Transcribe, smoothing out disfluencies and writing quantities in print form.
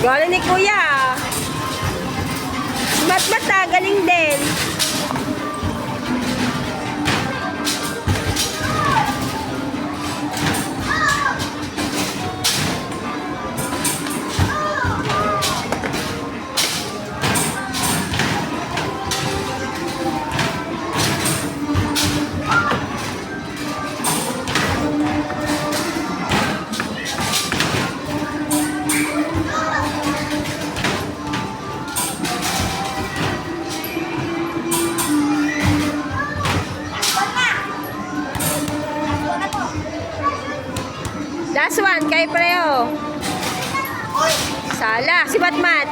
Galing ni Kuya. Mat-mat galing din. Last one, kay Preo. Sala, si Batman.